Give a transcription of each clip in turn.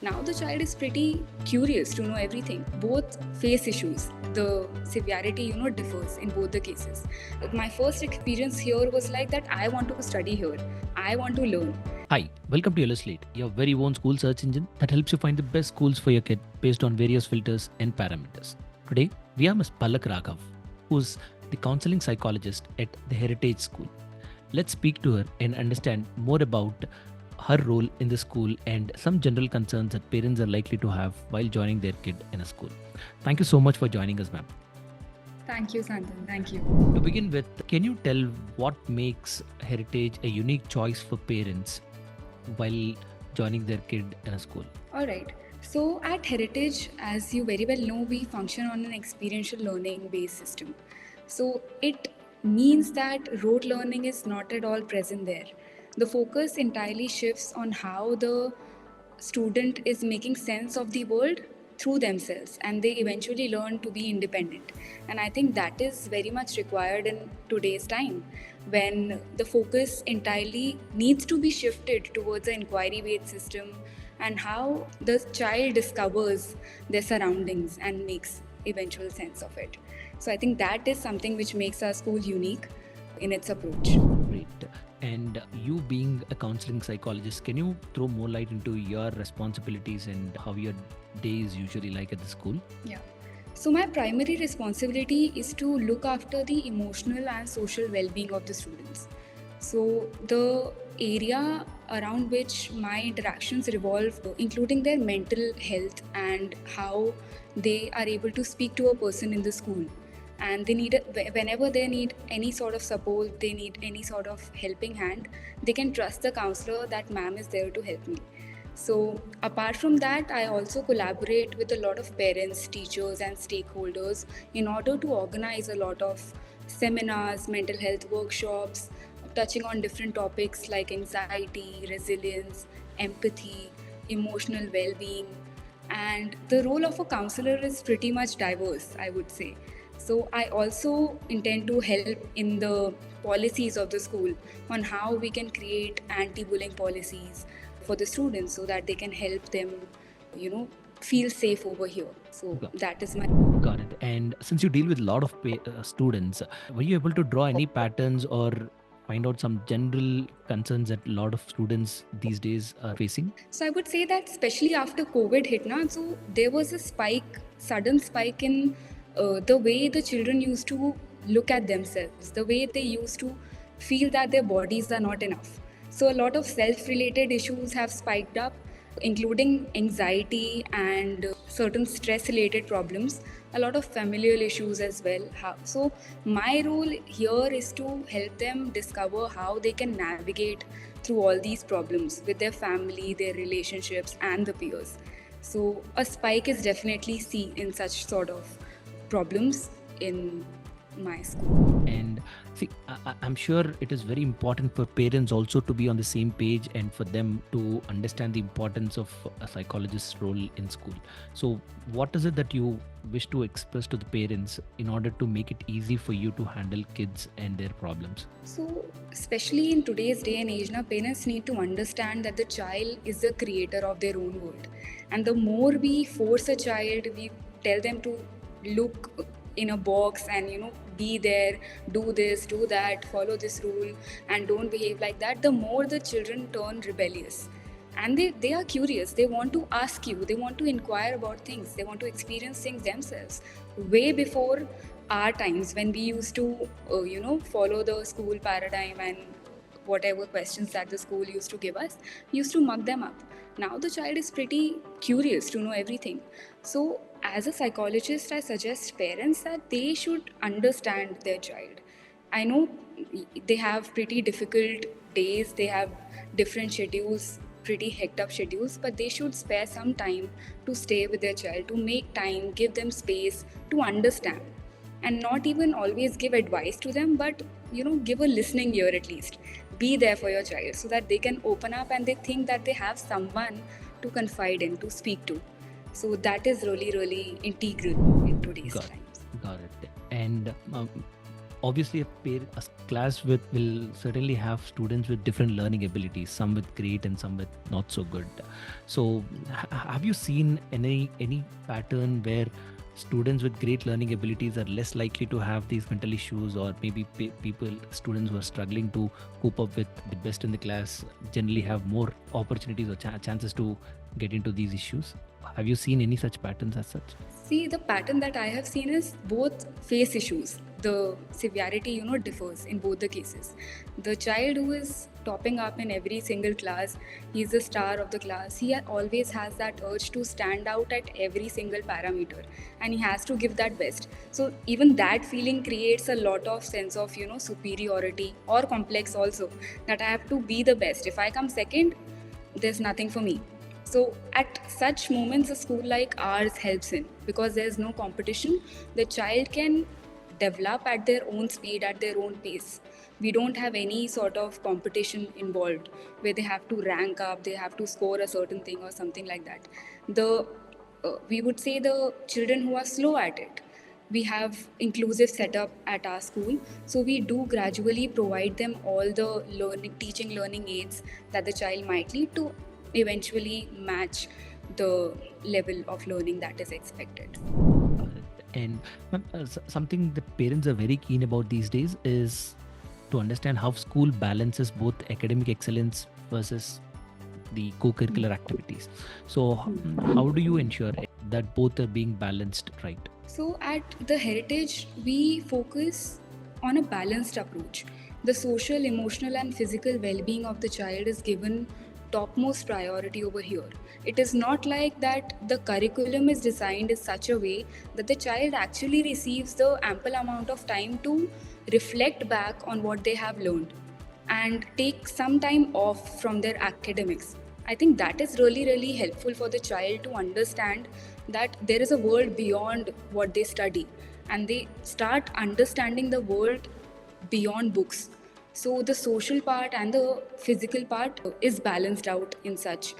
Now the child is pretty curious to know everything. Both face issues. The severity, differs in both the cases. My first experience here was like that I want to study here. I want to learn. Hi, welcome to Yellowslate, your very own school search engine that helps you find the best schools for your kid based on various filters and parameters. Today, we have Ms. Palak Raghav, who's the counseling psychologist at the Heritage School. Let's speak to her and understand more about her role in the school and some general concerns that parents are likely to have while joining their kid in a school. Thank you so much for joining us, ma'am. Thank you, Santan. Thank you. To begin with, can you tell what makes Heritage a unique choice for parents while joining their kid in a school? All right. So at Heritage, as you very well know, we function on an experiential learning based system. So it means that rote learning is not at all present there. The focus entirely shifts on how the student is making sense of the world through themselves, and they eventually learn to be independent. And I think that is very much required in today's time, when the focus entirely needs to be shifted towards an inquiry based system and how the child discovers their surroundings and makes eventual sense of it. So I think that is something which makes our school unique in its approach. Great. And you being a counseling psychologist, can you throw more light into your responsibilities and how your day is usually like at the school? Yeah. So my primary responsibility is to look after the emotional and social well-being of the students. So the area around which my interactions revolve, including their mental health and how they are able to speak to a person in the school. And they need, whenever they need any sort of support, they need any sort of helping hand, they can trust the counselor that ma'am is there to help me. So apart from that, I also collaborate with a lot of parents, teachers and stakeholders in order to organize a lot of seminars, mental health workshops, touching on different topics like anxiety, resilience, empathy, emotional well-being. And the role of a counselor is pretty much diverse, I would say. So I also intend to help in the policies of the school on how we can create anti-bullying policies for the students so that they can help them, feel safe over here. So that is my... Got it. And since you deal with a lot of students, were you able to draw any patterns or find out some general concerns that a lot of students these days are facing? So I would say that especially after COVID hit, so there was a sudden spike in the way the children used to look at themselves, the way they used to feel that their bodies are not enough. So a lot of self-related issues have spiked up, including anxiety and certain stress-related problems, a lot of familial issues as well. So my role here is to help them discover how they can navigate through all these problems with their family, their relationships, and the peers. So a spike is definitely seen in such sort of problems in my school. And see, I'm sure it is very important for parents also to be on the same page and for them to understand the importance of a psychologist's role in school. So what is it that you wish to express to the parents in order to make it easy for you to handle kids and their problems? So especially in today's day and age, now parents need to understand that the child is the creator of their own world. And the more we force a child, we tell them to look in a box and be there, do this, do that, follow this rule and don't behave like that, the more the children turn rebellious. And they are curious, they want to ask you, they want to inquire about things, they want to experience things themselves. Way before our times, when we used to follow the school paradigm and whatever questions that the school used to give us, we used to mug them up. Now the child is pretty curious to know everything. So as a psychologist, I suggest parents that they should understand their child. I know they have pretty difficult days, they have different schedules, pretty hectic up schedules, but they should spare some time to stay with their child, to make time, give them space to understand. And not even always give advice to them, but give a listening ear at least. Be there for your child so that they can open up and they think that they have someone to confide in, to speak to. So that is really, really integral in today's times. Got it. And obviously a class with will certainly have students with different learning abilities, some with great and some with not so good. So have you seen any pattern where students with great learning abilities are less likely to have these mental issues, or maybe students who are struggling to cope up with the best in the class generally have more opportunities or chances to get into these issues? Have you seen any such patterns as such? See, the pattern that I have seen is both face issues. The severity, differs in both the cases. The child who is topping up in every single class, he's the star of the class. He always has that urge to stand out at every single parameter, and he has to give that best. So even that feeling creates a lot of sense of, superiority or complex also, that I have to be the best. If I come second, there's nothing for me. So at such moments, a school like ours helps in, because there's no competition. The child can develop at their own speed, at their own pace. We don't have any sort of competition involved where they have to rank up, they have to score a certain thing or something like that. We would say the children who are slow at it, we have inclusive setup at our school, so we do gradually provide them all the learning aids that the child might need to eventually match the level of learning that is expected. And something that parents are very keen about these days is to understand how school balances both academic excellence versus the co-curricular activities. So how do you ensure that both are being balanced right? So at the Heritage, we focus on a balanced approach. The social, emotional, and physical well-being of the child is given topmost priority over here. It is not like that the curriculum is designed in such a way that the child actually receives the ample amount of time to reflect back on what they have learned and take some time off from their academics. I think that is really, really helpful for the child to understand that there is a world beyond what they study, and they start understanding the world beyond books. So the social part and the physical part is balanced out in such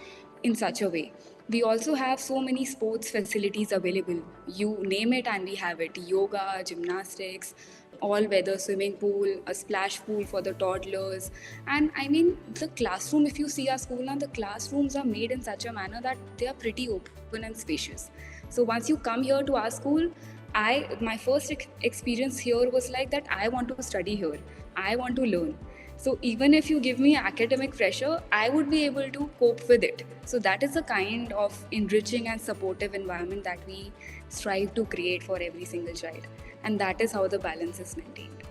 a way. We also have so many sports facilities available. You name it and we have it. Yoga, gymnastics, all weather swimming pool, a splash pool for the toddlers. And I mean, the classroom, if you see our school now, the classrooms are made in such a manner that they are pretty open and spacious. So once you come here to our school, my first experience here was like that I want to study here. I want to learn. So even if you give me academic pressure, I would be able to cope with it. So that is the kind of enriching and supportive environment that we strive to create for every single child. And that is how the balance is maintained.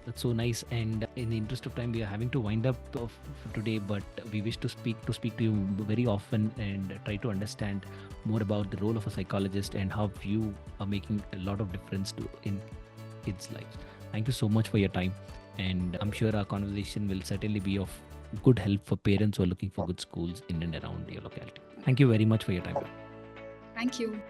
That's so nice. And in the interest of time, we are having to wind up for today, but we wish to speak to you very often and try to understand more about the role of a psychologist and how you are making a lot of difference in kids' lives. Thank you so much for your time, and I'm sure our conversation will certainly be of good help for parents who are looking for good schools in and around your locality. Thank you very much for your time. Thank you.